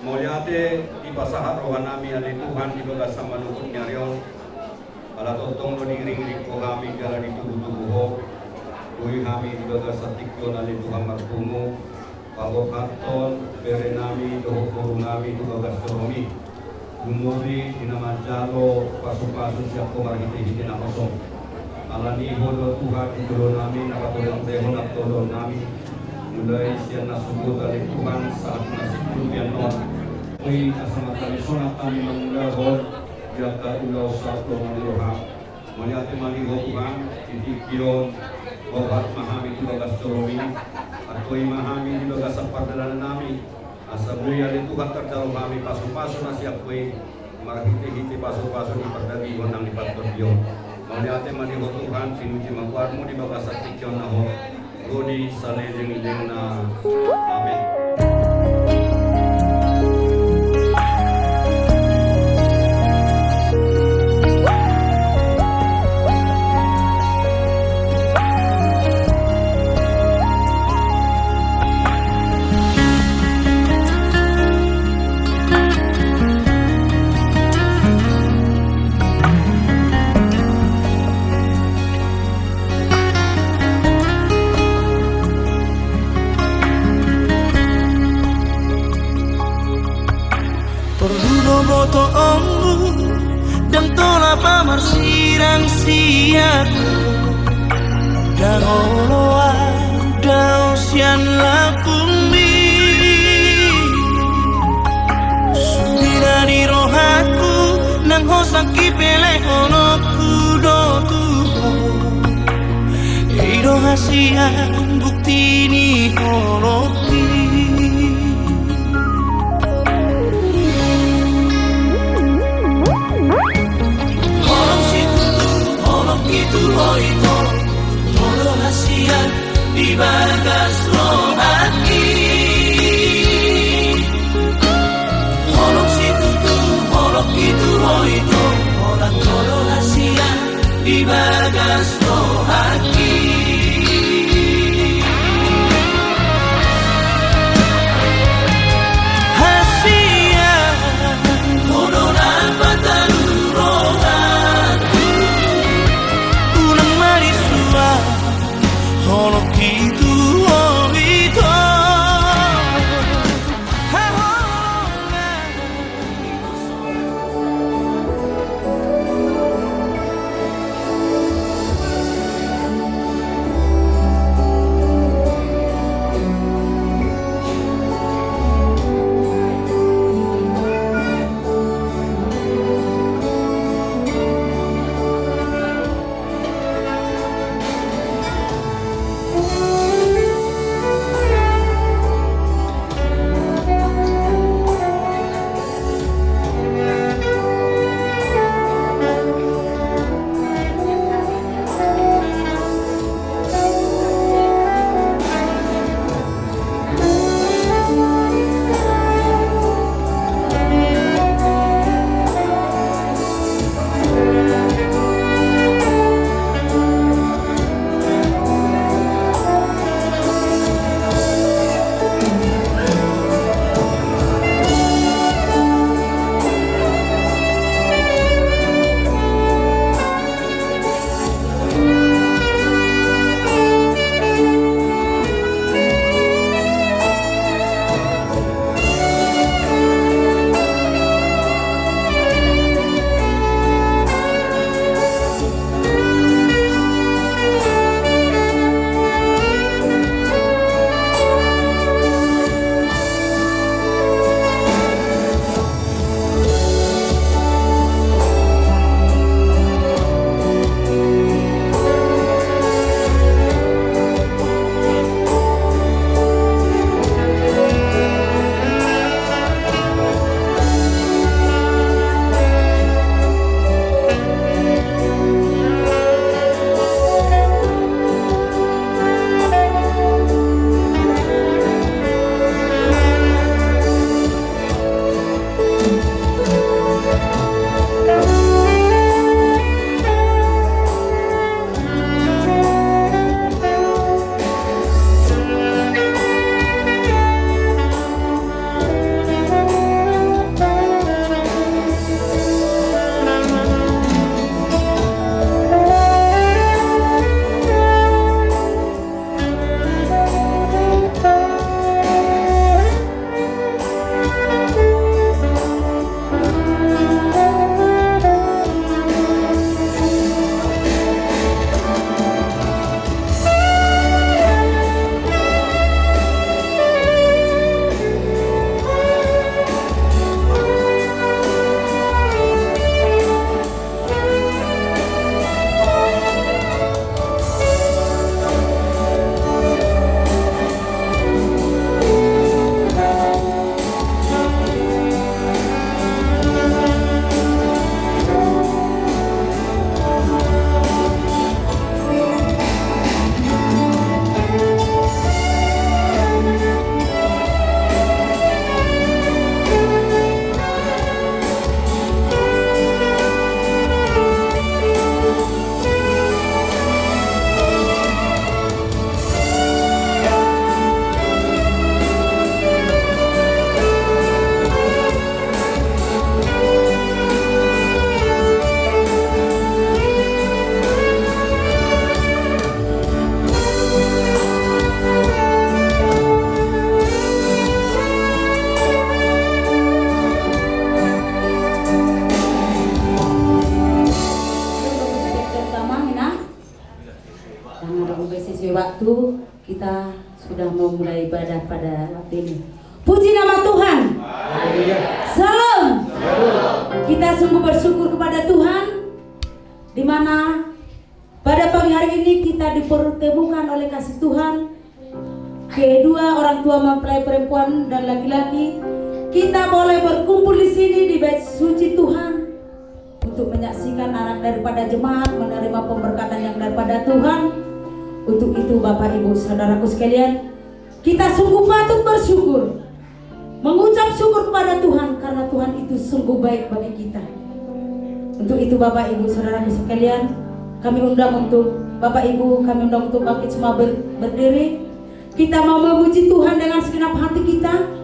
Moliate di pasahat rohanami ali Tuhan di bagas sama nukut nyarion ala totong lo diring di kami gara di tubuh kui kami di bagas satikyon ali Tuhan martumu pagok karton berenami doho korunami di bagas toromi gumuri dinamajalo pasu-pasu siap komarhiti-hiti na kosong ala ni hodo Tuhan itu nami nakatulong dehon at tolong nami mulai siang nasubut ali Tuhan saat nasib dunia non kami asama kami sonat kami menggabol jaka ulau satu maliroha melihat maliho Tuhan titikion obat mahami itu bagas toromi atau mahami di bagas sapadalan nami asabuya di Tuhan terdalam kami pasu-pasu nasiap kue marhiti-hiti pasu-pasu di perdagi wenang di patodion melihat maliho Tuhan sinuci mangkuarmu di bagas satikion naho Rodi salejeng na amin. Boto ombu dan tola pamar sirang siaku dan oloa dausian lapumi subira di rohaku nang hosaki pele onoku do tuho iroha hasian bukti ni holoki holong situ holong itu hoito holo hasian di bagas rohaki holong situ holong itu hoito holong holo hasian di bagas rohaki waktu kita sudah mau mulai ibadah pada waktu ini. Puji nama Tuhan. Salam. Kita sungguh bersyukur kepada Tuhan, di mana Pada pagi hari ini kita dipertemukan oleh kasih Tuhan. Kedua orang tua mempelai perempuan dan laki-laki, kita boleh berkumpul di sini di bait suci Tuhan untuk menyaksikan anak daripada jemaat menerima pemberkatan yang daripada Tuhan. Untuk itu Bapak Ibu Saudaraku sekalian, kita sungguh patut bersyukur, mengucap syukur kepada Tuhan karena Tuhan itu sungguh baik bagi kita. Untuk itu Bapak Ibu Saudaraku sekalian, kami undang untuk Bapak Ibu, kami undang untuk bangkit semua berdiri. Kita mau memuji Tuhan dengan segenap hati kita.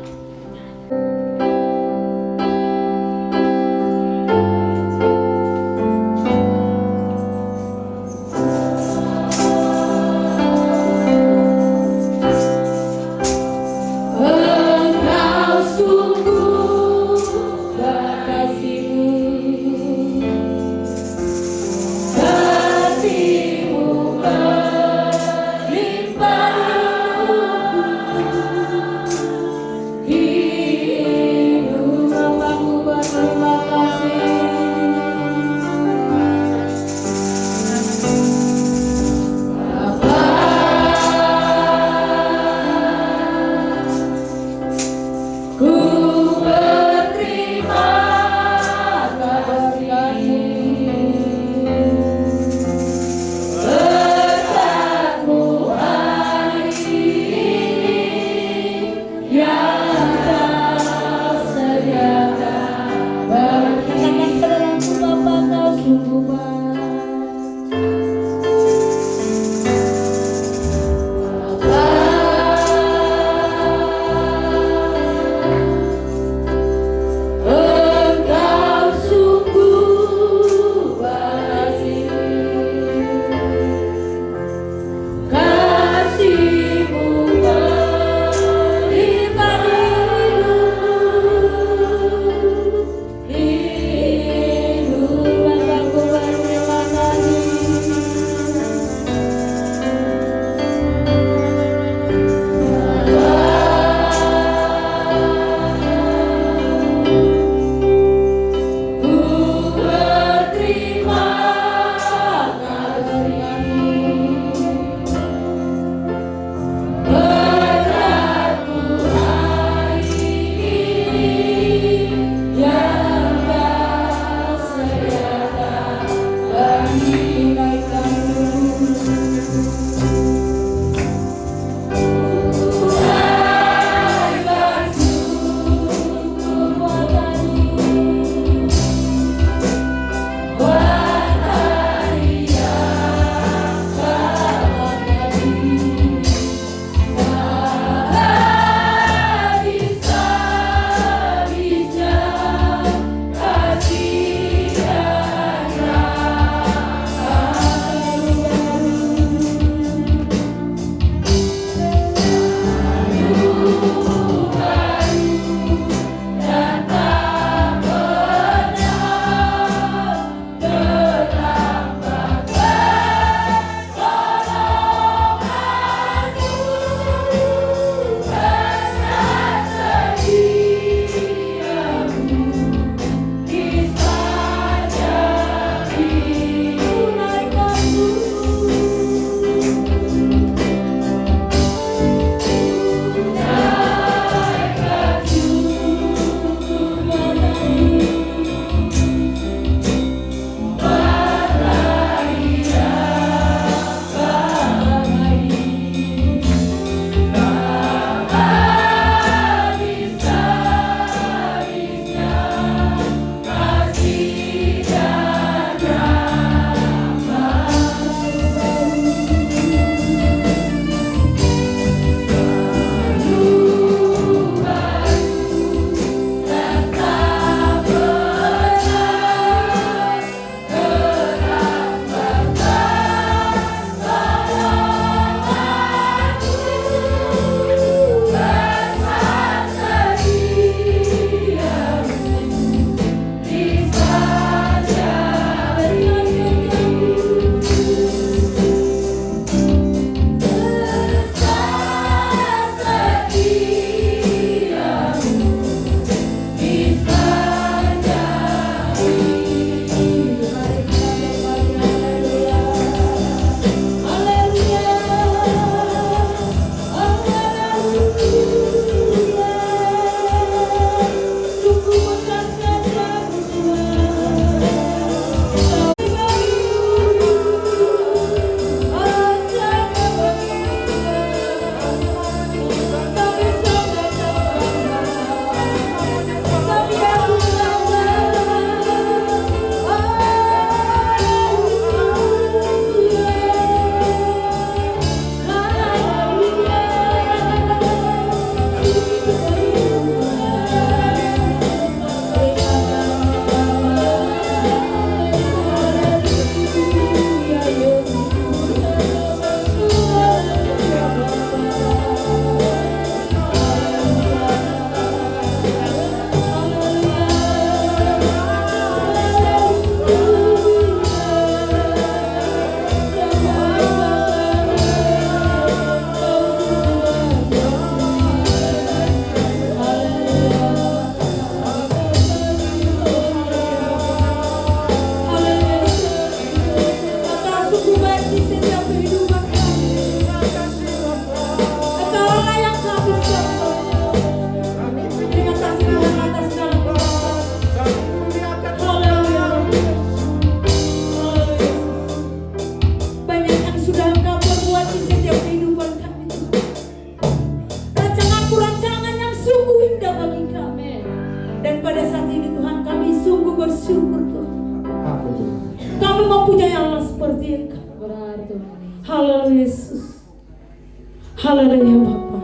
Haleluya Bapa.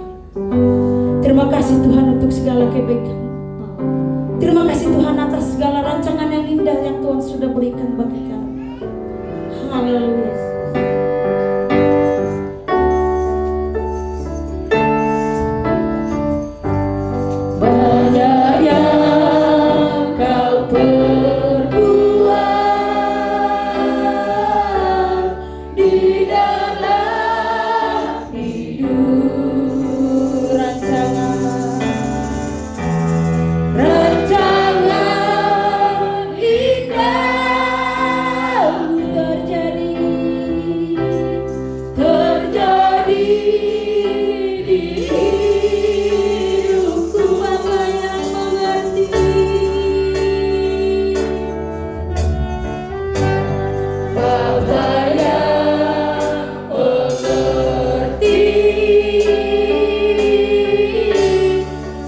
Terima kasih Tuhan untuk segala kebaikan. Terima kasih Tuhan atas segala rancangan yang indah yang Tuhan sudah berikan bagi kami. Haleluya. Banyak yang kau perbuat di dalam hidup, rancangan indah terjadi di hidupku. Bapa yang mengerti, Bapa yang mengerti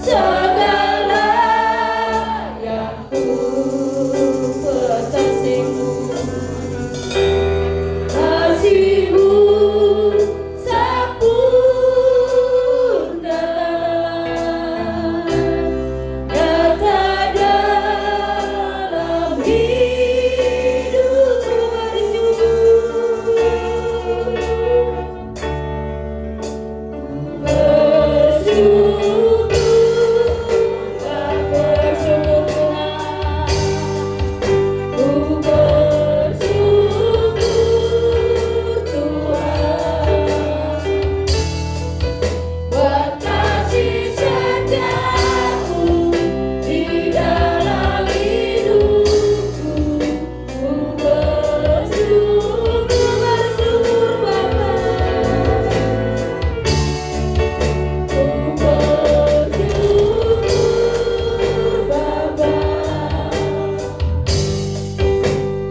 segala yang ku pesanmu. Kasih-Mu sempurna nyata dalam hidupku bersyukur, bersyukur Tuhan. Ku bersyukur Tuhan buat kasih setiamu di dalam hidupku. Ku bersyukur, bersyukur Bapa. Ku bersyukur Bapa.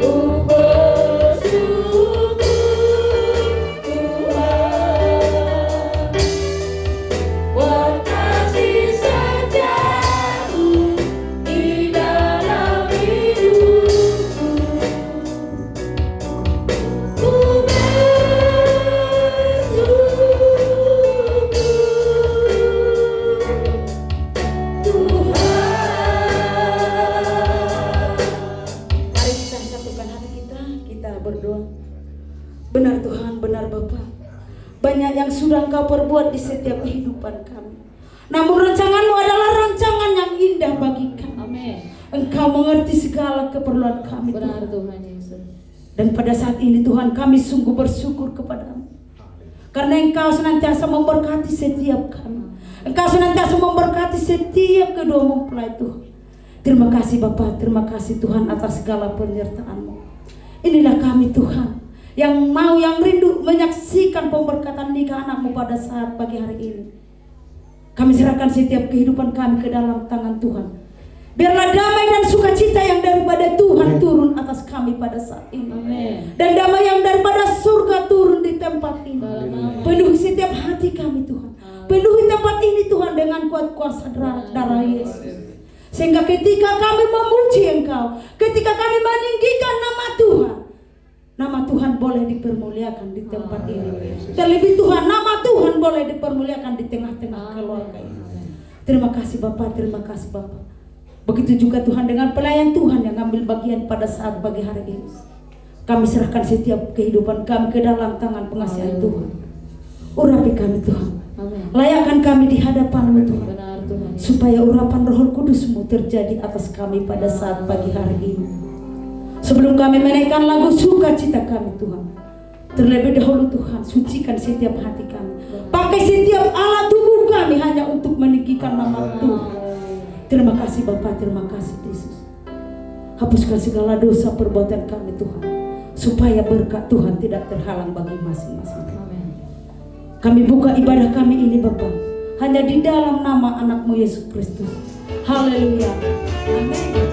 Ku bersyukur Tuhan buat kasih setiamu di dalam hidupku. Ku bersyukur Tuhan. Mari kita satukan hati kita berdoa. Benar Tuhan, benar Bapa. Banyak yang sudah Engkau perbuat di setiap kehidupan kami. Namun rancangan-Mu adalah rancangan yang indah bagi kami. Amin. Engkau mengerti segala keperluan kami Benar Tuhan. Tuhan Yesus. Dan pada saat ini Tuhan kami sungguh bersyukur kepadamu. Karena Engkau senantiasa memberkati setiap kami. Engkau senantiasa memberkati setiap kedua mempelai Tuhan. Terima kasih Bapa, terima kasih Tuhan atas segala penyertaan-Mu. Inilah kami Tuhan, yang mau, yang rindu menyaksikan pemberkatan nikah anak-Mu pada saat pagi hari ini. Kami serahkan setiap kehidupan kami ke dalam tangan Tuhan. Biarlah damai dan sukacita yang daripada Tuhan turun atas kami pada saat ini. Amin. Dan damai yang daripada surga turun di tempat ini. Penuhi setiap hati kami Tuhan. Penuhi tempat ini Tuhan dengan kuat kuasa darah Yesus. Sehingga ketika kami memuji Engkau, ketika kami meninggikan nama Tuhan, nama Tuhan boleh dipermuliakan di tempat ini. Terlebih Tuhan, nama Tuhan boleh dipermuliakan di tengah-tengah keluarga ini. Terima kasih Bapa, terima kasih Bapa. Begitu juga Tuhan dengan pelayan Tuhan yang ambil bagian pada saat pagi hari ini. Kami serahkan setiap kehidupan kami ke dalam tangan pengasihan Tuhan. Urapi kami Tuhan. Layakkan kami di hadapan-Mu Tuhan. Benar Tuhan. Supaya urapan Roh Kudus-Mu terjadi atas kami pada saat pagi hari ini. Sebelum kami menaikkan lagu sukacita kami Tuhan, terlebih dahulu Tuhan, sucikan setiap hati kami. Pakai setiap alat tubuh kami hanya untuk meninggikan nama Tuhan. Terima kasih Bapa, terima kasih Yesus. Hapuskan segala dosa perbuatan kami Tuhan, supaya berkat Tuhan tidak terhalang bagi masing-masing. Kami buka ibadah kami ini Bapa, hanya di dalam nama anak-Mu Yesus Kristus. Haleluya. Amin.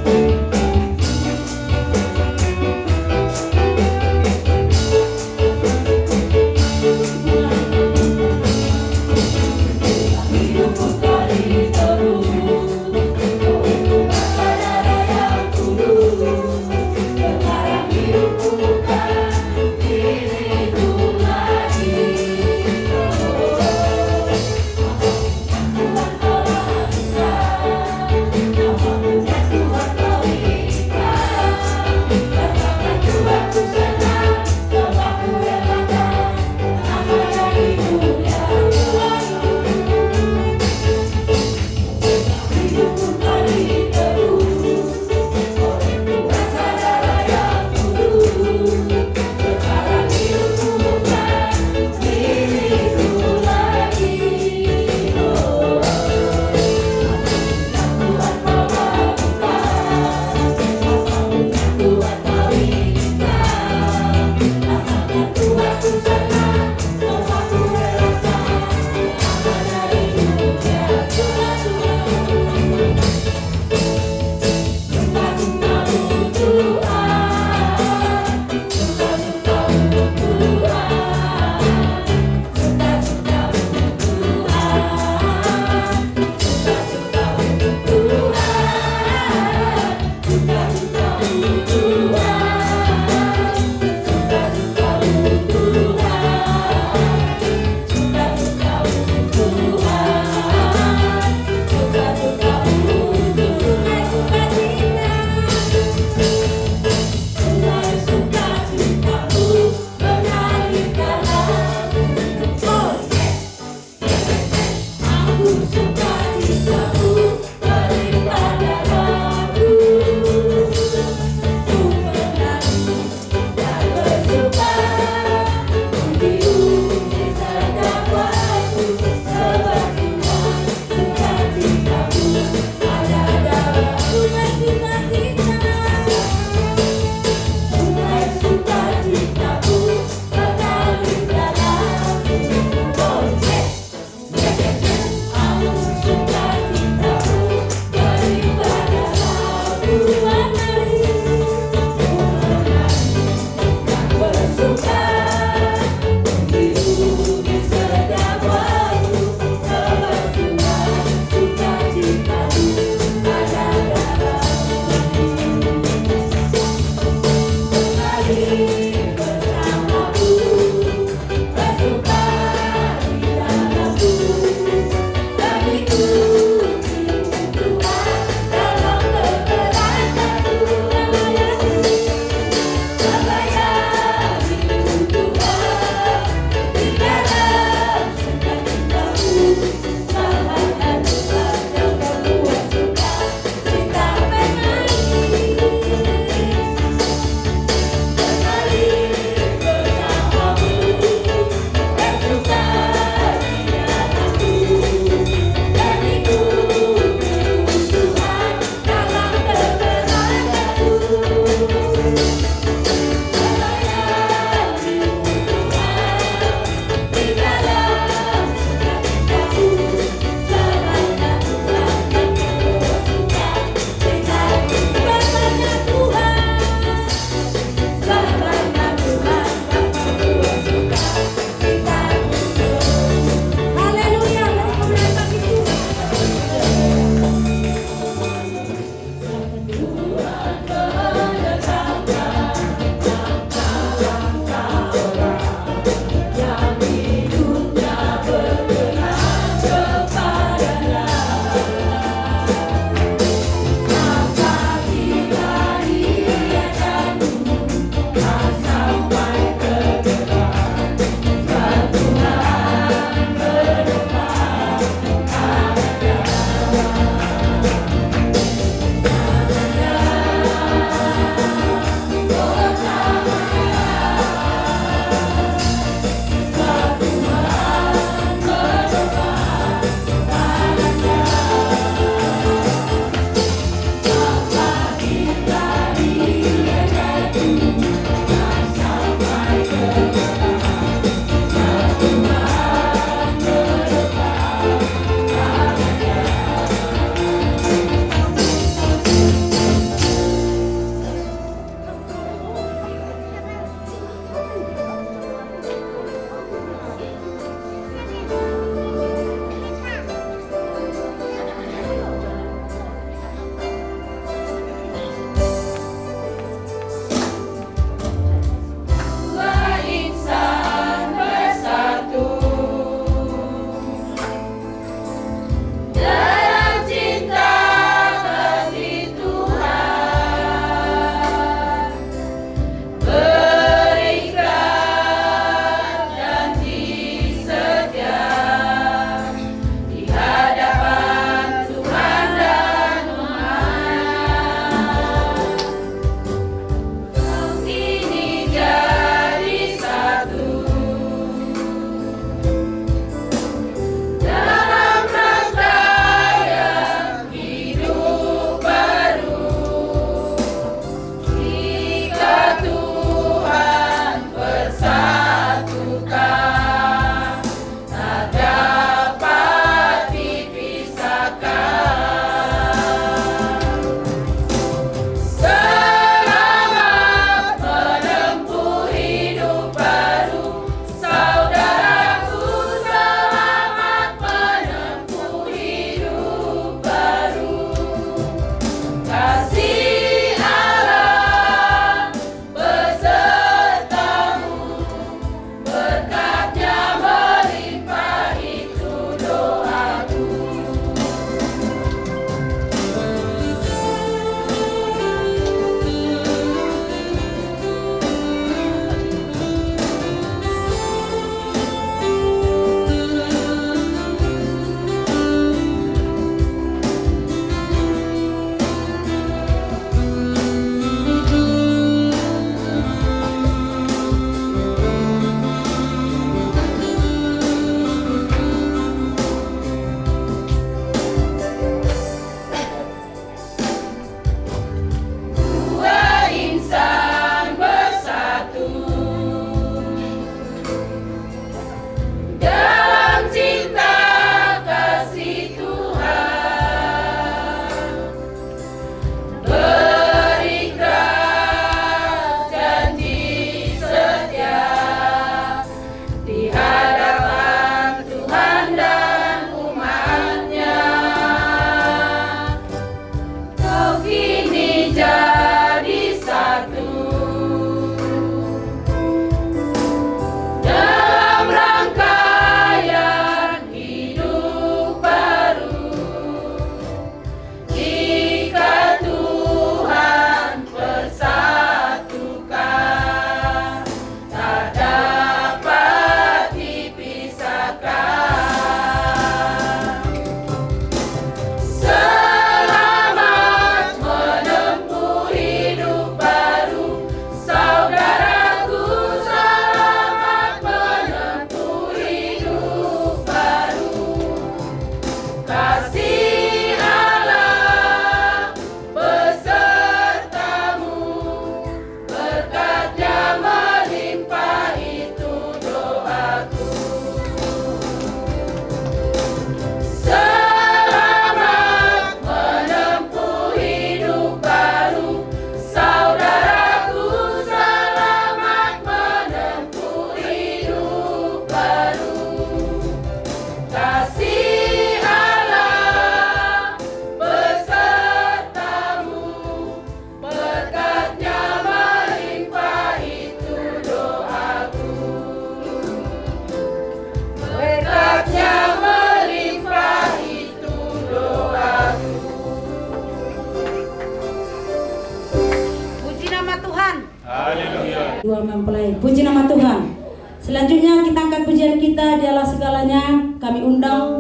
Puji nama Tuhan. Selanjutnya kita angkat pujian kita, Dialah segalanya. Kami undang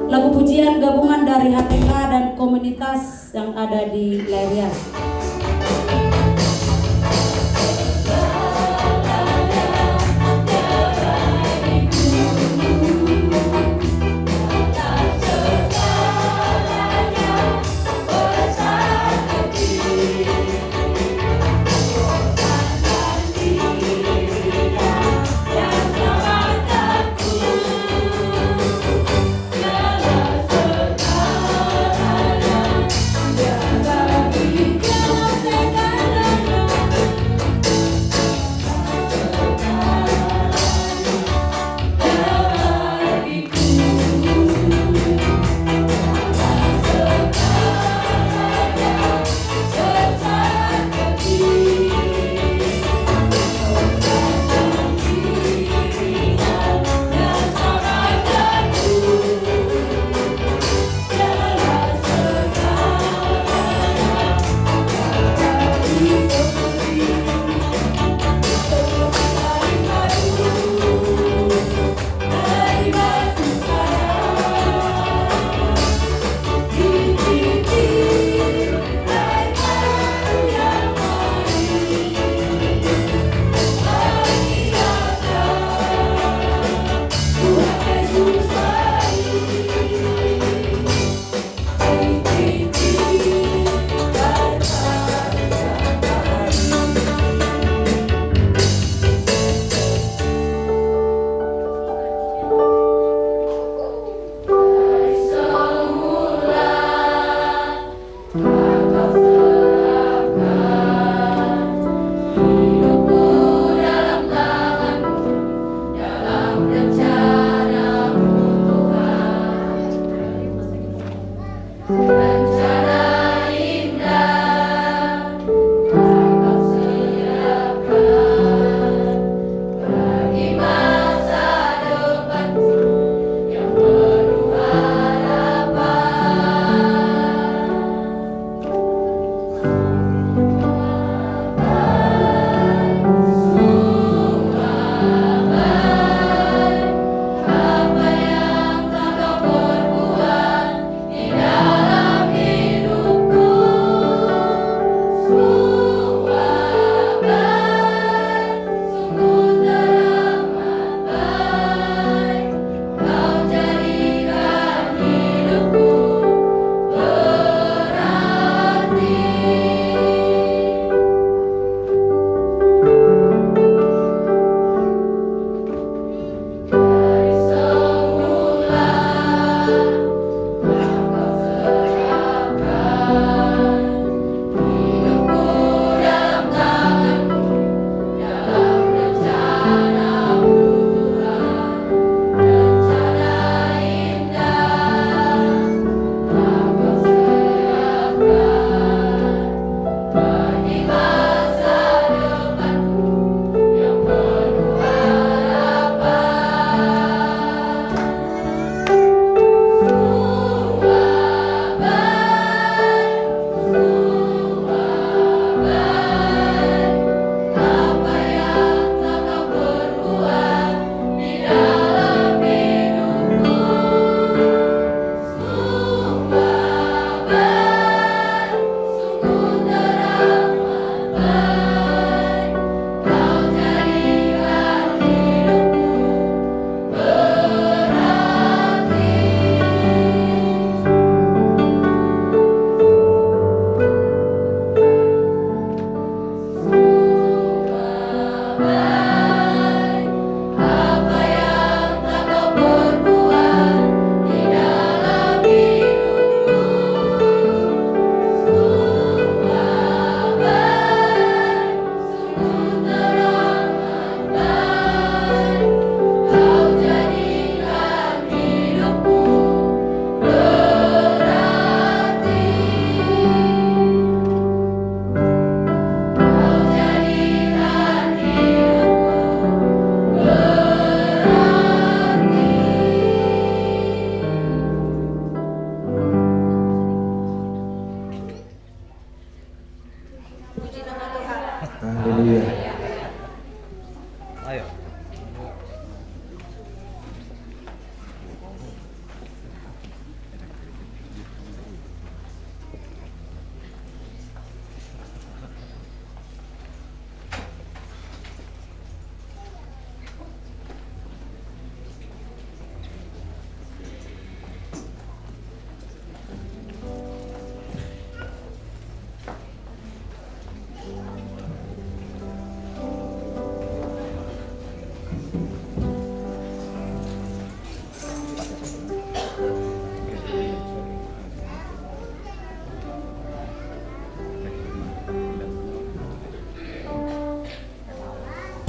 lagu pujian gabungan dari HTK dan komunitas yang ada di Lerias. Dia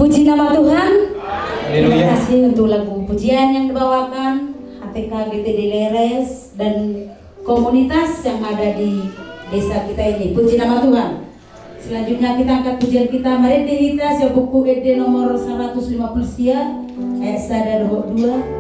Puji nama Tuhan. Terima Haleluya. kasih untuk lagu pujian yang dibawakan HTK GTD Leres dan komunitas yang ada di desa kita ini. Puji nama Tuhan. Selanjutnya kita angkat pujian kita. Mari dihita sebuah buku ED nomor 150 sia ayat 1 dan 2.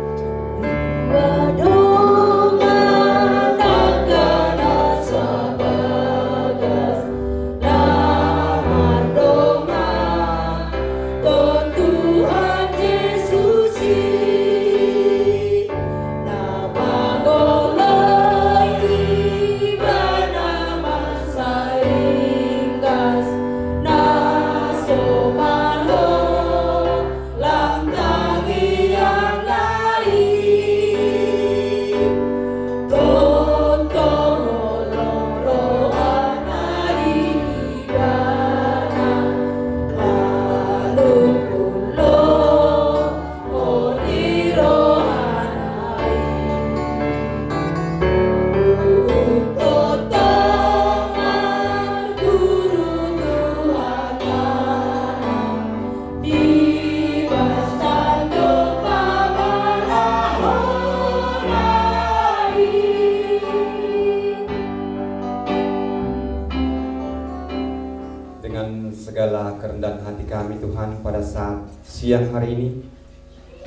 Segala kerendahan hati kami Tuhan, pada saat siang hari ini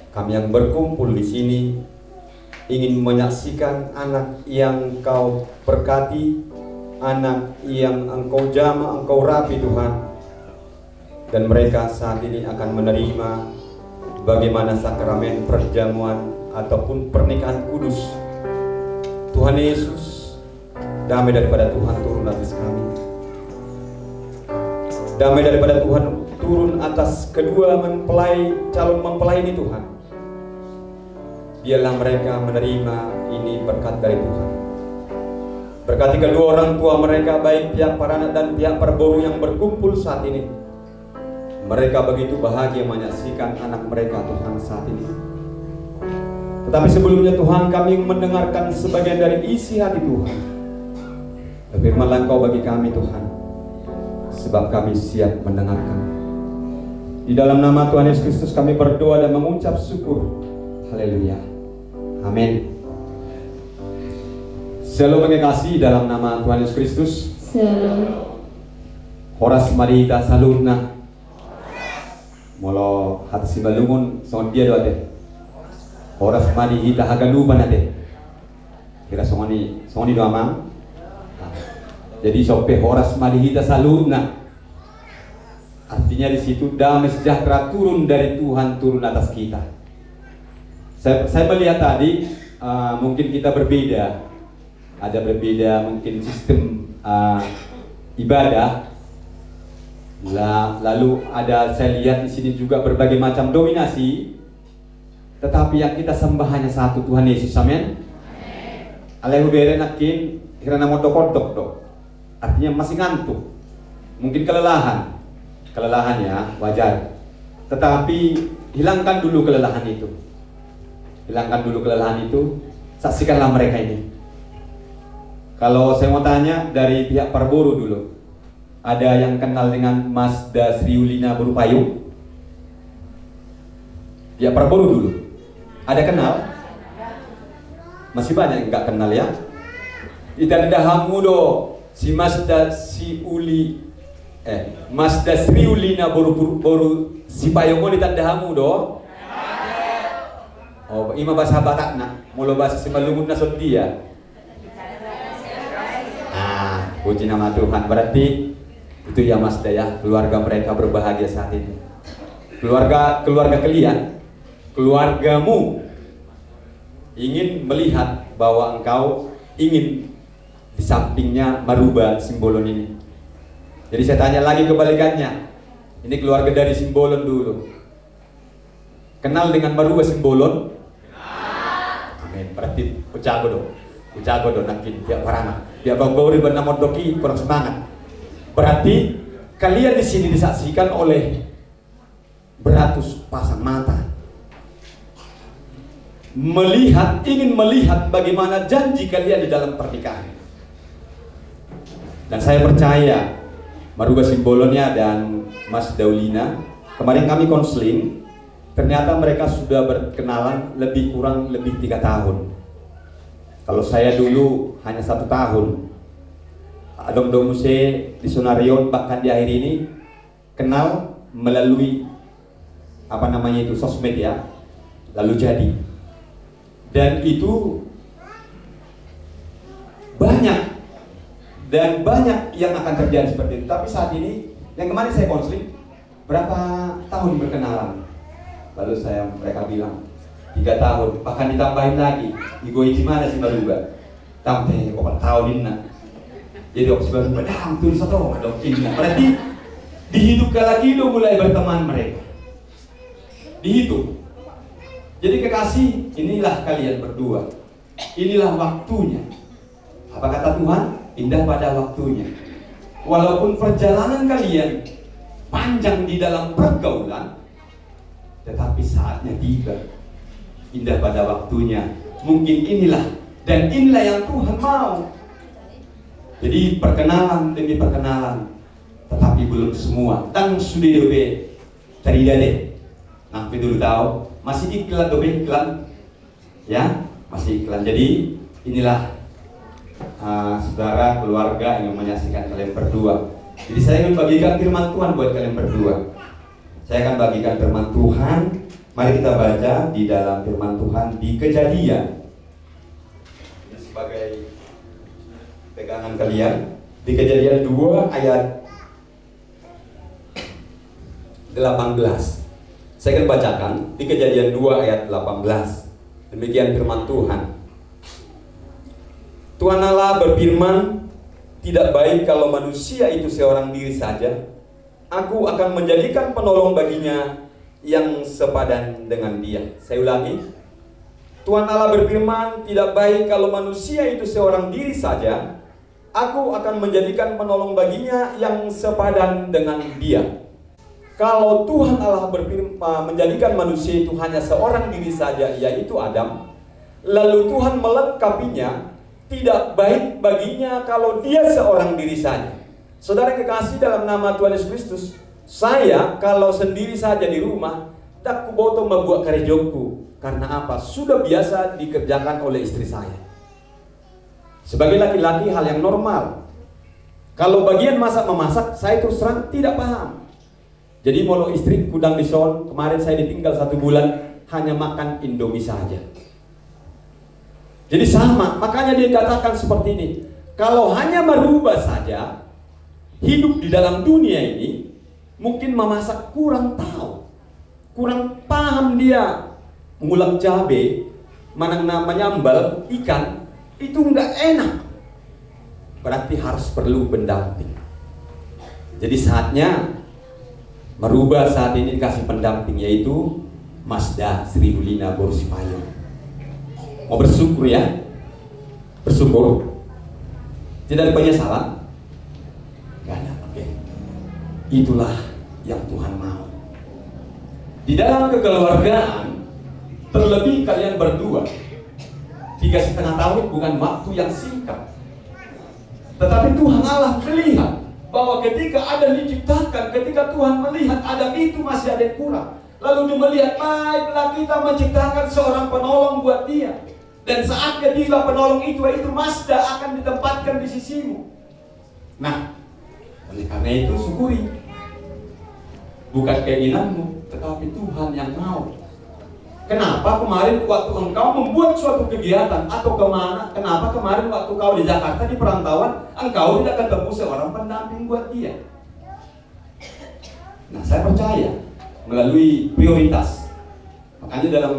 kami yang berkumpul di sini ingin menyaksikan anak yang Engkau berkati, anak yang Engkau jama, Engkau rapi Tuhan, dan mereka saat ini akan menerima bagaimana sakramen perjamuan ataupun pernikahan kudus. Tuhan Yesus, damai daripada Tuhan turun atas kami. Damai daripada Tuhan turun atas kedua calon mempelai ini Tuhan. Biarlah mereka menerima ini berkat dari Tuhan. Berkati kedua orang tua mereka, baik pihak paranak dan pihak perboru yang berkumpul saat ini. Mereka begitu bahagia menyaksikan anak mereka Tuhan saat ini. Tetapi sebelumnya Tuhan, kami mendengarkan sebagian dari isi hati Tuhan. Firman-Nya Engkau bagi kami Tuhan, sebab kami siap mendengarkan. Di dalam nama Tuhan Yesus Kristus kami berdoa dan mengucap syukur. Haleluya. Amin. Shalom mengasihi dalam nama Tuhan Yesus Kristus. Shalom. Horas marita salurna. Molo hati si balungun son dia do ade. Horas mari hita hagaluban ade. Kira songoni do amang. Jadi sope horas malihita salurna, artinya di situ damai sejahtera turun dari Tuhan, turun atas kita. Saya melihat tadi mungkin kita berbeda, ada berbeda mungkin sistem ibadah. Lalu ada, saya lihat di sini juga berbagai macam dominasi, tetapi yang kita sembah hanya satu, Tuhan Yesus. Amin. Alehu bere nakin hirana motokodok dok. Artinya masih ngantuk, mungkin kelelahan ya, wajar. Tetapi hilangkan dulu kelelahan itu, saksikanlah mereka ini. Kalau saya mau tanya dari pihak perboru dulu, ada yang kenal dengan Masda Sriulina Borupayung? Pihak perboru dulu, ada kenal? Masih banyak yang nggak kenal ya. Itanda hamudo si Masda Sriulina boru si payongo ditanda hamu do. Oh, ima bahasa Batak nak, mula bahasa Simalungun na dia. Puji nama Tuhan. Berarti itu ya Masda ya, keluarga mereka berbahagia saat ini. Keluarga kalian, keluargamu ingin melihat bahwa engkau ingin di sampingnya merubah simbolon ini. Jadi saya tanya lagi kebalikannya. Ini keluarga dari simbolon dulu. Kenal dengan merubah simbolon? Amin. Berarti ucago do nakin tiap parana. Tiap bangbauri bernama doki kurang semangat. Berarti kalian di sini disaksikan oleh beratus pasang mata. Ingin melihat bagaimana janji kalian di dalam pernikahan. Dan saya percaya merubah simbolonnya dan Mas Daulina Kemarin kami konseling, ternyata mereka sudah berkenalan lebih 3 tahun. Kalau saya dulu hanya 1 tahun. Adong Domuse di Sonarion bahkan di akhir ini kenal melalui sosmed ya, lalu jadi. Dan itu banyak yang akan terjadi seperti itu. Tapi saat ini, yang kemarin saya konseling, berapa tahun berkenalan? Lalu mereka bilang 3 tahun, bahkan ditambahin lagi. Igoi gimana sih baru juga? Tambah 4 tahun ini. Jadi opsi baru pedang tulis atau ada ini. Berarti dihidupkan lagi dong mulai berteman mereka. Dihitung. Jadi kekasih, inilah kalian berdua. Inilah waktunya. Apa kata Tuhan? Indah pada waktunya. Walaupun perjalanan kalian panjang di dalam pergaulan, tetapi saatnya tiba. Indah pada waktunya. Mungkin inilah yang Tuhan mau. Jadi perkenalan demi perkenalan, tetapi belum semua. Dan sudah dobe terida deh. Nampi dulu tahu masih iklan dobe iklan, ya masih iklan. Jadi inilah saudara keluarga yang menyaksikan kalian berdua. Jadi saya ingin bagikan firman Tuhan buat kalian berdua. Saya akan bagikan firman Tuhan. Mari kita baca di dalam firman Tuhan di Kejadian. Ini sebagai pegangan kalian. Di Kejadian 2 ayat 18. Saya akan bacakan di Kejadian 2 ayat 18. Demikian firman Tuhan. Tuhan Allah berfirman, tidak baik kalau manusia itu seorang diri saja. Aku akan menjadikan penolong baginya yang sepadan dengan dia. Saya ulangi. Tuhan Allah berfirman, tidak baik kalau manusia itu seorang diri saja. Aku akan menjadikan penolong baginya yang sepadan dengan dia. Kalau Tuhan Allah menjadikan manusia itu hanya seorang diri saja, yaitu Adam, lalu Tuhan melengkapinya, tidak baik baginya kalau dia seorang diri saja. Saudara kekasih dalam nama Tuhan Yesus Kristus, saya kalau sendiri saja di rumah, tak kuboto membuat karejongku. Karena apa? Sudah biasa dikerjakan oleh istri saya. Sebagai laki-laki hal yang normal. Kalau bagian masak-memasak, saya terus terang tidak paham. Jadi molo istri kudang di son, kemarin saya ditinggal 1 bulan, hanya makan Indomie saja. Jadi sama, makanya dia katakan seperti ini. Kalau hanya merubah saja, hidup di dalam dunia ini, mungkin memasak kurang tahu, kurang paham dia. Ngulek cabai, menyambal ikan, itu enggak enak. Berarti harus perlu pendamping. Jadi saatnya merubah. Saat ini dikasih pendamping, yaitu Mazda Sri Lina Borsipayo. Mau bersyukur ya? Bersyukur. Tidak ada penyesalan? Gak ada, oke. Itulah yang Tuhan mau. Di dalam kekeluargaan, terlebih kalian berdua, 3,5 tahun bukan waktu yang singkat. Tetapi Tuhan Allah melihat bahwa ketika Adam diciptakan, ketika Tuhan melihat Adam itu masih ada yang kurang, lalu dia melihat, baiklah kita menciptakan seorang penolong buat dia. Dan saat ketika penolong itu Mazda akan ditempatkan di sisimu. Nah, oleh karena itu syukuri. Bukan keinginanmu, tetapi Tuhan yang mau. Kenapa kemarin waktu engkau membuat suatu kegiatan atau kemana? Kenapa kemarin waktu kau di Jakarta di perantauan, engkau tidak ketemu seorang pendamping buat dia? Nah, saya percaya melalui prioritas. Makanya dalam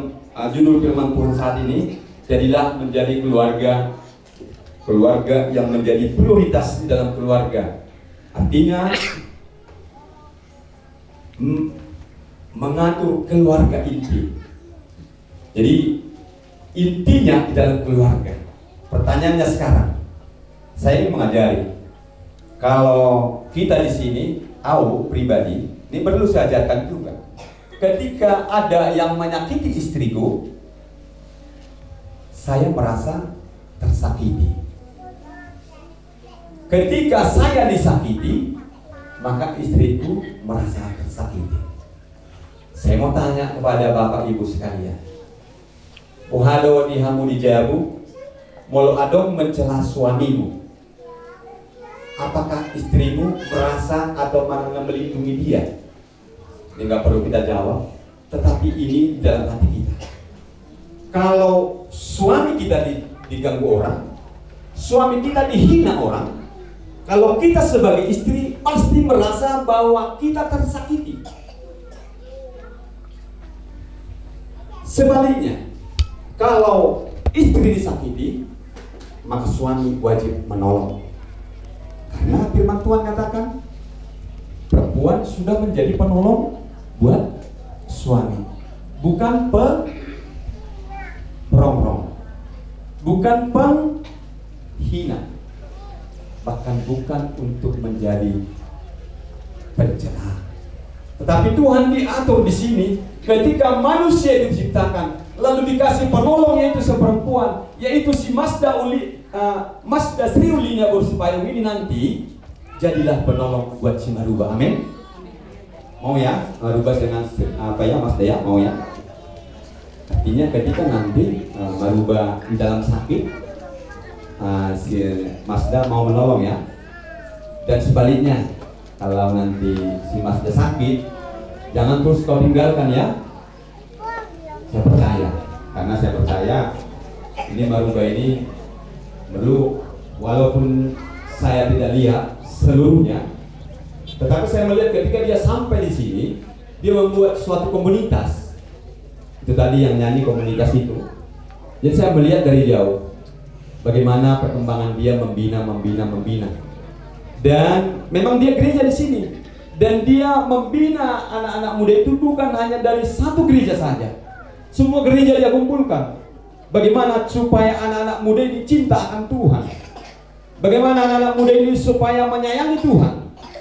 judul firman Tuhan saat ini, jadilah menjadi keluarga yang menjadi prioritas di dalam keluarga. Artinya mengatur keluarga inti. Jadi intinya di dalam keluarga. Pertanyaannya sekarang, saya ingin mengajari. Kalau kita di sini, aku pribadi, ini perlu saya ajarkan juga. Ketika ada yang menyakiti istriku, saya merasa tersakiti. Ketika saya disakiti, maka istriku merasa tersakiti. Saya mau tanya kepada Bapak Ibu sekalian. Pohado dihamu di jabu, molo adong mencela suamimu. Apakah istrimu merasa atau mana melindungi dia? Ini nggak perlu kita jawab, tetapi ini di dalam hati kita. Kalau suami kita diganggu orang, suami kita dihina orang, kalau kita sebagai istri pasti merasa bahwa kita tersakiti. Sebaliknya, kalau istri disakiti, maka suami wajib menolong. Karena firman Tuhan katakan, perempuan sudah menjadi penolong buat suami, bukan perongrong, bukan penghina, bahkan bukan untuk menjadi pencela. Tetapi Tuhan diatur di sini ketika manusia itu diciptakan, lalu dikasih penolong yaitu seperempuan, yaitu si Mazda Sri Ulinya supaya ini nanti jadilah penolong buat si Maruba. Amin. Mau ya Maruba dengan apa ya Mas Daya, mau ya? Artinya ketika nanti Maruba di dalam sakit, si Mazda mau menolong ya. Dan sebaliknya, kalau nanti si Mazda sakit, jangan terus kau tinggalkan ya. Saya percaya, karena saya percaya ini Maruba ini perlu, walaupun saya tidak lihat seluruhnya, tetapi saya melihat ketika dia sampai di sini, dia membuat suatu komunitas. Itu tadi yang nyanyi komunitas itu. Jadi saya melihat dari jauh bagaimana perkembangan dia membina. Dan memang dia gereja di sini. Dan dia membina anak-anak muda itu bukan hanya dari satu gereja saja. Semua gereja dia kumpulkan. Bagaimana supaya anak-anak muda ini cinta akan Tuhan. Bagaimana anak-anak muda ini supaya menyayangi Tuhan.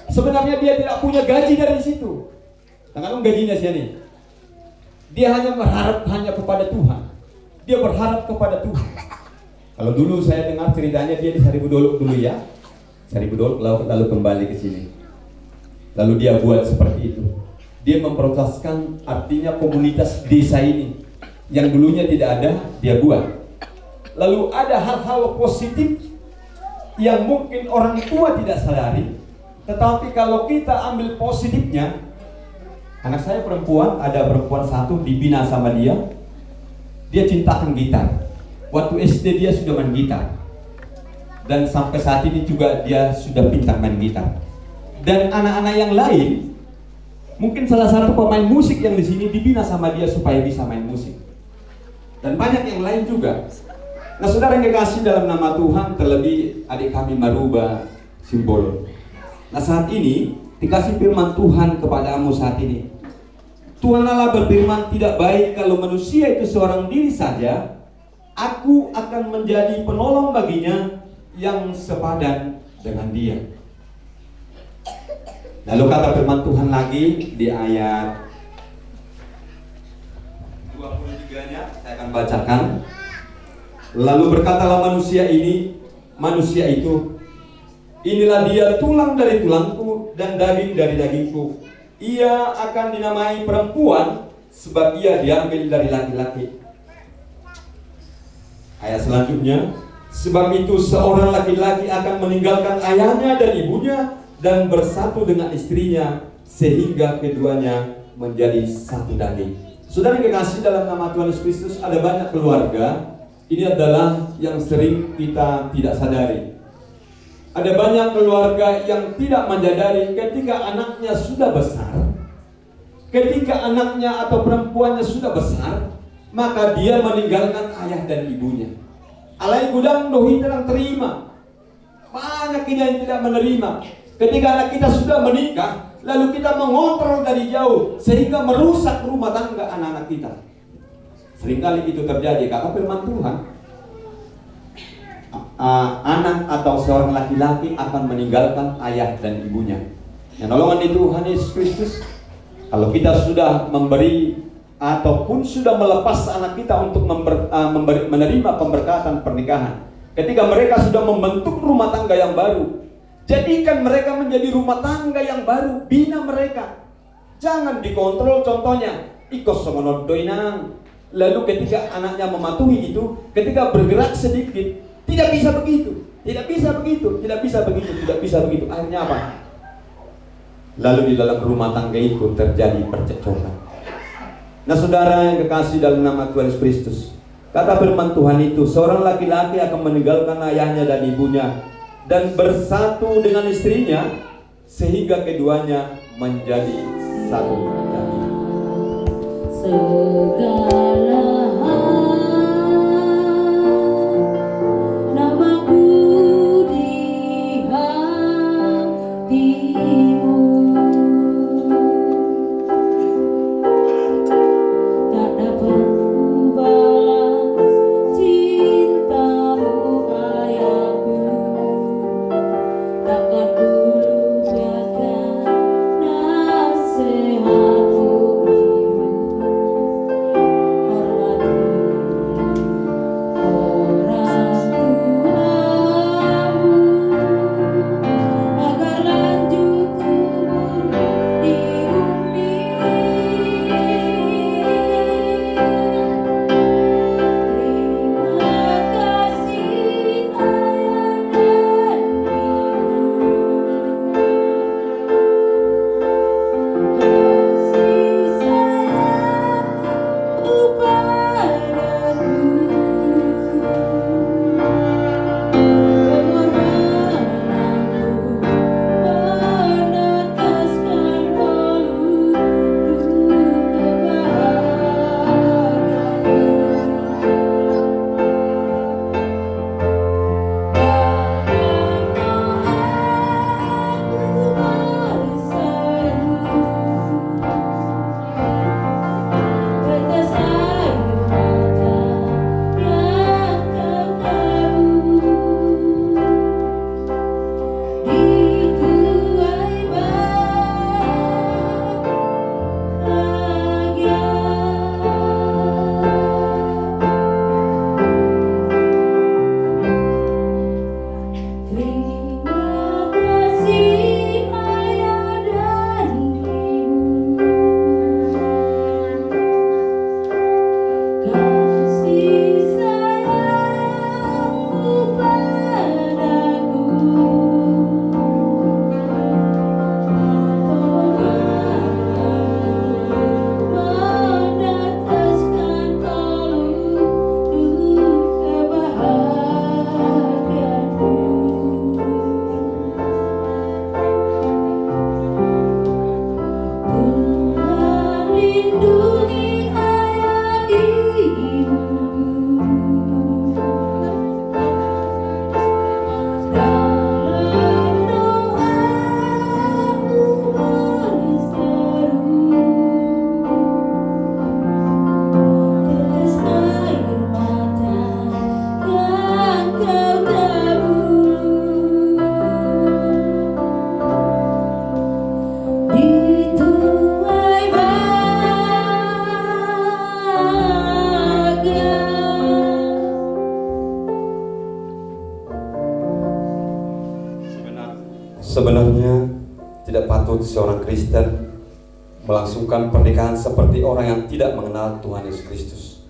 Sebenarnya dia tidak punya gaji dari situ. Tangan gajinya sini. Dia hanya berharap hanya kepada Tuhan. Dia berharap kepada Tuhan. Kalau dulu saya dengar ceritanya dia di Saribudolok dulu ya. Saribudolok lalu kembali ke sini. Lalu dia buat seperti itu. Dia memproseskan artinya komunitas desa ini yang dulunya tidak ada, dia buat. Lalu ada hal-hal positif yang mungkin orang tua tidak sadari, tetapi kalau kita ambil positifnya, anak saya perempuan, ada perempuan satu dibina sama dia cintakan gitar. Waktu SD dia sudah main gitar, dan sampai saat ini juga dia sudah pintar main gitar. Dan anak-anak yang lain, mungkin salah satu pemain musik yang di sini dibina sama dia supaya bisa main musik. Dan banyak yang lain juga. Nah, saudara yang dikasih dalam nama Tuhan, terlebih adik kami Maruba Simbolo. Nah, saat ini dikasih firman Tuhan kepadamu saat ini. Tuhan Allah berfirman, tidak baik kalau manusia itu seorang diri saja. Aku akan menjadi penolong baginya yang sepadan dengan dia. Lalu kata firman Tuhan lagi di ayat 23-nya, saya akan bacakan. Lalu berkatalah manusia itu, inilah dia tulang dari tulangku dan daging dari dagingku. Ia akan dinamai perempuan sebab ia diambil dari laki-laki. Ayat selanjutnya, sebab itu seorang laki-laki akan meninggalkan ayahnya dan ibunya dan bersatu dengan istrinya sehingga keduanya menjadi satu daging. Saudara yang dikasihi dalam nama Tuhan Yesus Kristus, ada banyak keluarga. Ini adalah yang sering kita tidak sadari. Ada banyak keluarga yang tidak menyadari ketika anaknya sudah besar, ketika anaknya atau perempuannya sudah besar, maka dia meninggalkan ayah dan ibunya. Alai gudang dohi terang terima. Banyak kita yang tidak menerima. Ketika anak kita sudah menikah, lalu kita mengontrol dari jauh sehingga merusak rumah tangga anak-anak kita. Seringkali itu terjadi karena firman Tuhan, anak atau seorang laki-laki akan meninggalkan ayah dan ibunya. Yang nolongan di Tuhan Yesus Kristus, kalau kita sudah memberi ataupun sudah melepas anak kita untuk menerima pemberkatan pernikahan, ketika mereka sudah membentuk rumah tangga yang baru, jadikan mereka menjadi rumah tangga yang baru, bina mereka. Jangan dikontrol. Contohnya, ikut songonot doinang. Lalu ketika anaknya mematuhi itu, ketika bergerak sedikit, tidak bisa begitu, tidak bisa begitu, tidak bisa begitu, tidak bisa begitu. Akhirnya apa? Lalu di dalam rumah tangga itu terjadi percekcokan. Nah saudara yang kekasih dalam nama Tuhan Yesus Kristus, kata firman Tuhan itu, seorang laki-laki akan meninggalkan ayahnya dan ibunya dan bersatu dengan istrinya, sehingga keduanya menjadi satu daging. Segala hal namaku di hatimu, tak dapat ku balas cintamu ayahku, takkan ku lupakan nasihatmu. Sebenarnya tidak patut seorang Kristen melangsungkan pernikahan seperti orang yang tidak mengenal Tuhan Yesus Kristus.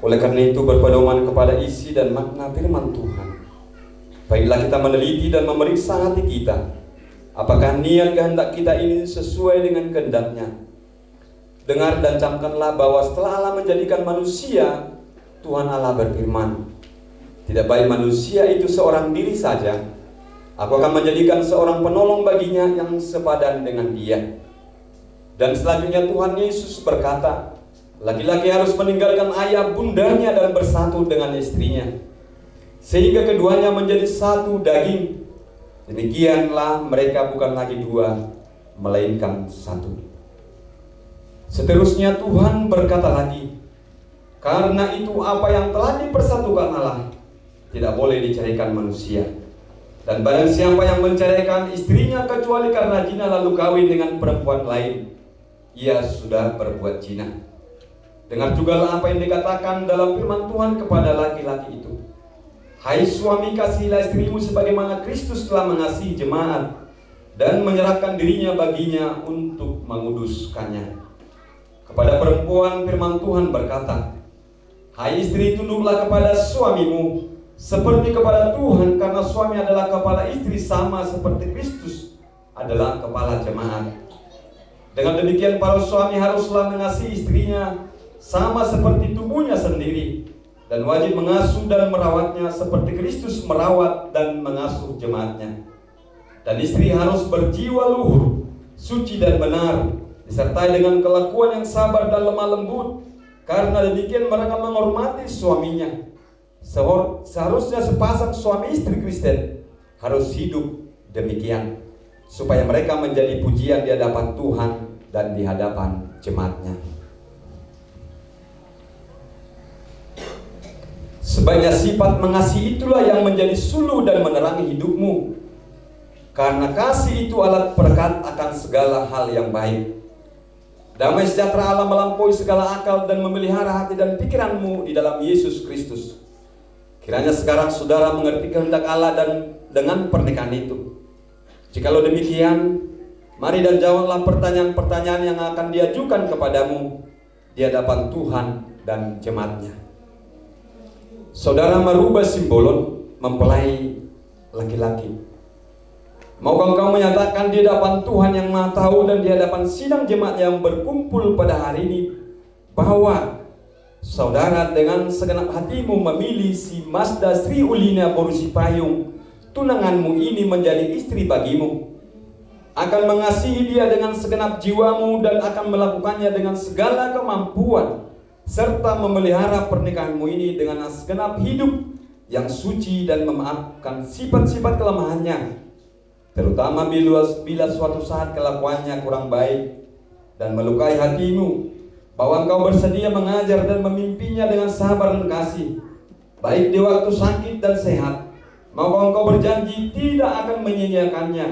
Oleh karena itu, berpedoman kepada isi dan makna firman Tuhan, baiklah kita meneliti dan memeriksa hati kita, apakah niat kehendak kita ini sesuai dengan kehendak-Nya. Dengar dan camkanlah bahwa setelah Allah menjadikan manusia, Tuhan Allah berfirman, tidak baik manusia itu seorang diri saja, aku akan menjadikan seorang penolong baginya yang sepadan dengan dia. Dan selanjutnya Tuhan Yesus berkata, laki-laki harus meninggalkan ayah bundanya dan bersatu dengan istrinya, sehingga keduanya menjadi satu daging. Demikianlah mereka bukan lagi dua, melainkan satu. Seterusnya Tuhan berkata lagi, karena itu apa yang telah dipersatukan Allah tidak boleh diceraikan manusia. Dan barang siapa yang menceraikan istrinya kecuali karena zina lalu kawin dengan perempuan lain, ia sudah berbuat zina. Dengar juga apa yang dikatakan dalam firman Tuhan kepada laki-laki itu, hai suami, kasihilah istrimu sebagaimana Kristus telah mengasihi jemaat dan menyerahkan dirinya baginya untuk menguduskannya. Kepada perempuan firman Tuhan berkata, "Hai istri, tunduklah kepada suamimu seperti kepada Tuhan, karena suami adalah kepala istri sama seperti Kristus adalah kepala jemaat. Dengan demikian para suami haruslah mengasihi istrinya sama seperti tubuhnya sendiri, dan wajib mengasuh dan merawatnya seperti Kristus merawat dan mengasuh jemaatnya. Dan istri harus berjiwa luhur, suci dan benar, disertai dengan kelakuan yang sabar dan lemah lembut. Karena demikian mereka menghormati suaminya. Seharusnya sepasang suami istri Kristen harus hidup demikian, supaya mereka menjadi pujian di hadapan Tuhan dan di hadapan jemaatnya. Sebanyak sifat mengasihi itulah yang menjadi suluh dan menerangi hidupmu, karena kasih itu alat perekat akan segala hal yang baik. Damai sejahtera Allah melampaui segala akal dan memelihara hati dan pikiranmu di dalam Yesus Kristus. Kiranya sekarang saudara mengerti kehendak Allah dan dengan pernikahan itu. Jikalau demikian, mari dan jawablah pertanyaan-pertanyaan yang akan diajukan kepadamu di hadapan Tuhan dan jemaatnya. Saudara merubah simbolon mempelai laki-laki. Maukah engkau menyatakan di hadapan Tuhan yang Maha Tahu dan di hadapan sidang jemaat yang berkumpul pada hari ini bahwa saudara dengan segenap hatimu memilih si Masda Sri Ulina Borusipayung, tunanganmu ini menjadi istri bagimu, akan mengasihi dia dengan segenap jiwamu dan akan melakukannya dengan segala kemampuan, serta memelihara pernikahanmu ini dengan segenap hidup yang suci dan memaafkan sifat-sifat kelemahannya, terutama bila suatu saat kelakuannya kurang baik dan melukai hatimu, bahwa engkau bersedia mengajar dan memimpinya dengan sabar dan kasih, baik di waktu sakit dan sehat. Maukah engkau berjanji tidak akan menyia-nyiakannya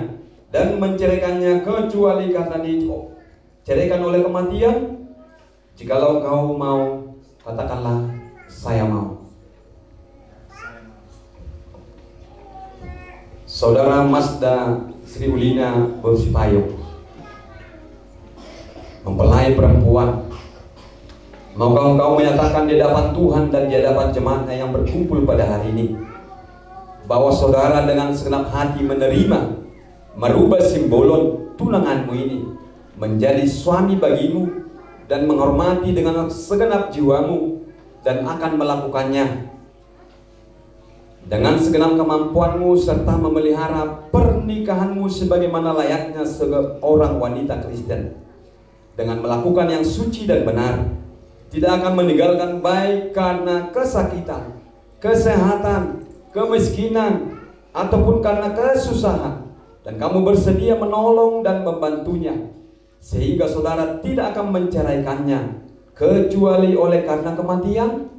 dan menceraikannya kecuali karena diceraikan oleh kematian? Jikalau engkau mau, katakanlah, saya mau. Saudara Masda Sri Ulina Borusipayung, mempelai perempuan, maukah engkau menyatakan di hadapan Tuhan dan di hadapan jemaatnya yang berkumpul pada hari ini bahwa saudara dengan segenap hati menerima, merubah simbolon tunanganmu ini menjadi suami bagimu dan menghormati dengan segenap jiwamu dan akan melakukannya dengan segenap kemampuanmu serta memelihara pernikahanmu sebagaimana layaknya seorang wanita Kristen, dengan melakukan yang suci dan benar, tidak akan meninggalkan baik karena kesakitan, kesehatan, kemiskinan, ataupun karena kesusahan, dan kamu bersedia menolong dan membantunya, sehingga saudara tidak akan menceraikannya kecuali oleh karena kematian.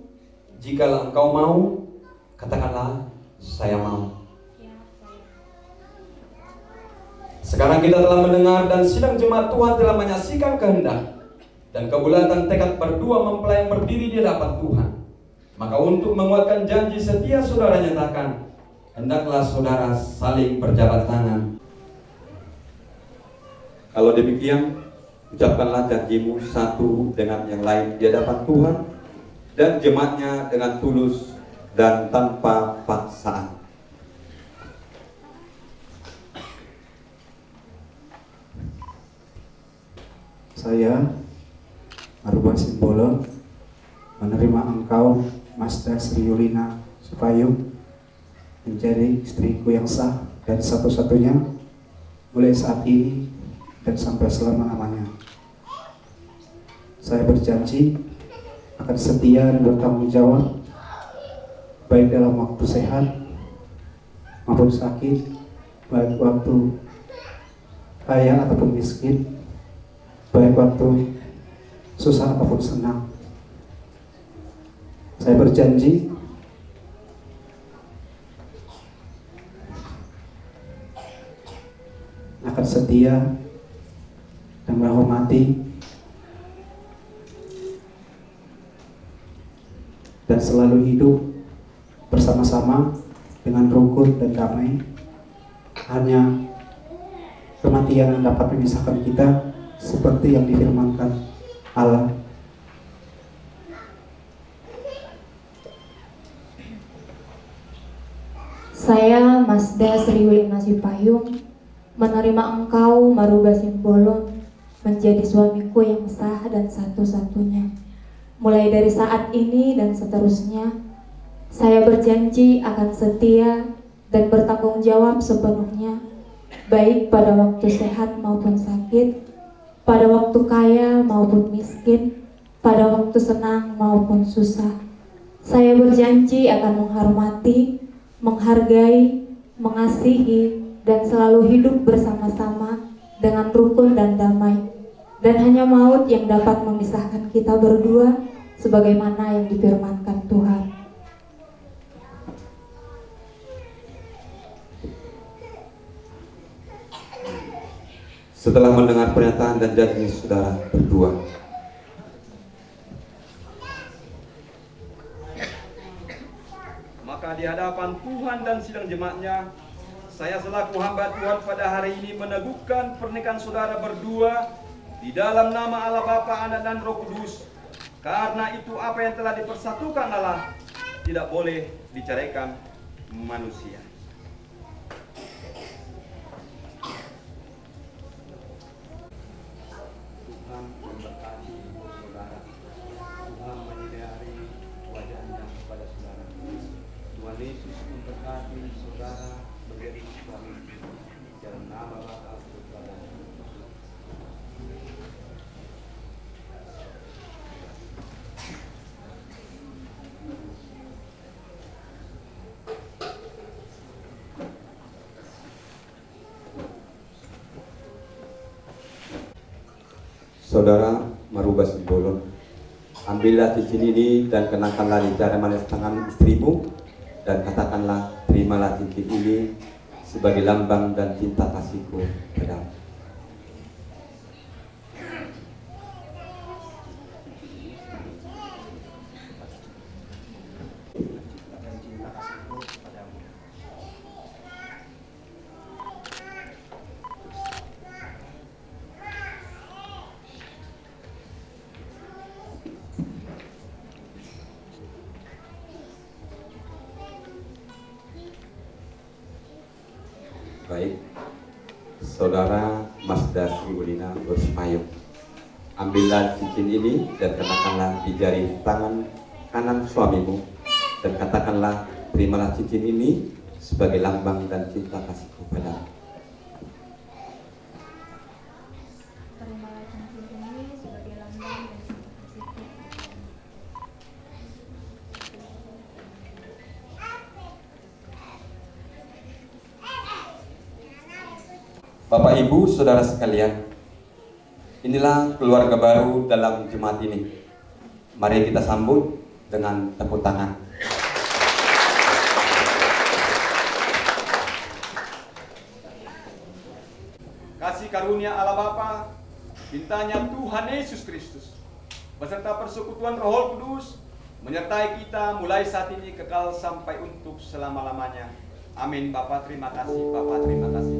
Jikalau engkau mau, katakanlah, saya mau. Sekarang kita telah mendengar dan sidang jemaat Tuhan telah menyaksikan kehendak dan kebulatan tekad berdua mempelai yang berdiri di hadapan Tuhan. Maka untuk menguatkan janji setia saudara nyatakan, hendaklah saudara saling berjabat tangan. Kalau demikian, ucapkanlah janjimu satu dengan yang lain di hadapan Tuhan dan jemaatnya dengan tulus dan tanpa paksaan. Saya, Marubah Simbolon, menerima engkau, Masda Sri Ulina Borusipayung, menjadi istriku yang sah dan satu-satunya mulai saat ini dan sampai selama-lamanya. Saya berjanji akan setia dan bertanggung jawab, baik dalam waktu sehat maupun sakit, baik waktu kaya ataupun miskin, baik waktu susah ataupun senang. Saya berjanji akan setia dan menghormati dan selalu hidup bersama-sama dengan rukun dan damai, hanya kematian yang dapat memisahkan kita, seperti yang difirmankan Allah. Saya, Masda Sri Hulina Sipayung, menerima engkau, Maruba Simbolon, menjadi suamiku yang sah dan satu-satunya. Mulai dari saat ini dan seterusnya, saya berjanji akan setia dan bertanggung jawab sepenuhnya, baik pada waktu sehat maupun sakit, pada waktu kaya maupun miskin, pada waktu senang maupun susah. Saya berjanji akan menghormati, menghargai, mengasihi, dan selalu hidup bersama-sama dengan rukun dan damai, dan hanya maut yang dapat memisahkan kita berdua sebagaimana yang difirmankan Tuhan. Setelah mendengar pernyataan dan janji saudara berdua, maka di hadapan Tuhan dan sidang jemaatnya, saya selaku hamba Tuhan pada hari ini meneguhkan pernikahan saudara berdua di dalam nama Allah Bapa, Anak, dan Roh Kudus. Karena itu apa yang telah dipersatukan Allah tidak boleh diceraikan manusia. Tuhan memberkati saudara. Tuhan menyinari wajahnya kepada saudara. Tuhan Yesus memberkati saudara menjadi suami dalam nama Bapa, Putra, dan Roh Kudus. Saudara Maruba Simbolon, ambillah cincin ini dan kenakanlah di jari manis tangan istrimu, dan katakanlah, terimalah cincin ini sebagai lambang dan cinta kasihku padamu. Baik, saudara Masda Sri Hulina Sipayung, ambillah cincin ini dan kenakanlah di jari tangan kanan suamimu, dan katakanlah, terimalah cincin ini sebagai lambang dan cinta kasihku padamu. Terimalah cincin ini sebagai lambang dan cinta kasihku. Bapak Ibu Saudara sekalian, inilah keluarga baru dalam jemaat ini. Mari kita sambut dengan tepuk tangan. Kasih karunia Allah Bapa, cintanya Tuhan Yesus Kristus, beserta persekutuan Roh Kudus menyertai kita mulai saat ini kekal sampai untuk selama-lamanya. Amin. Bapa terima kasih, Bapa terima kasih.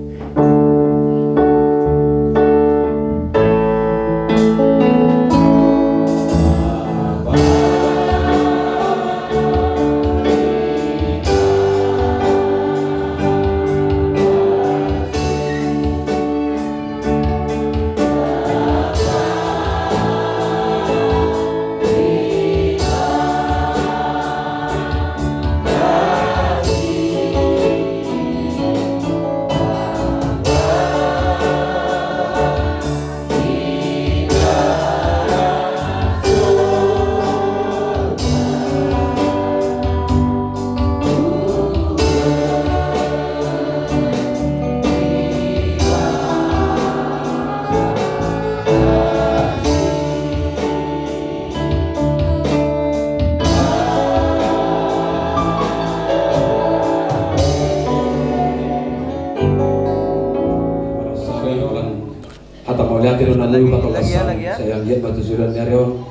Saya lihat batu suran nyarion,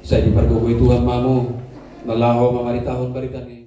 saya dipergugui Tuhan mamu, nalaho mamari tahun baritan ini.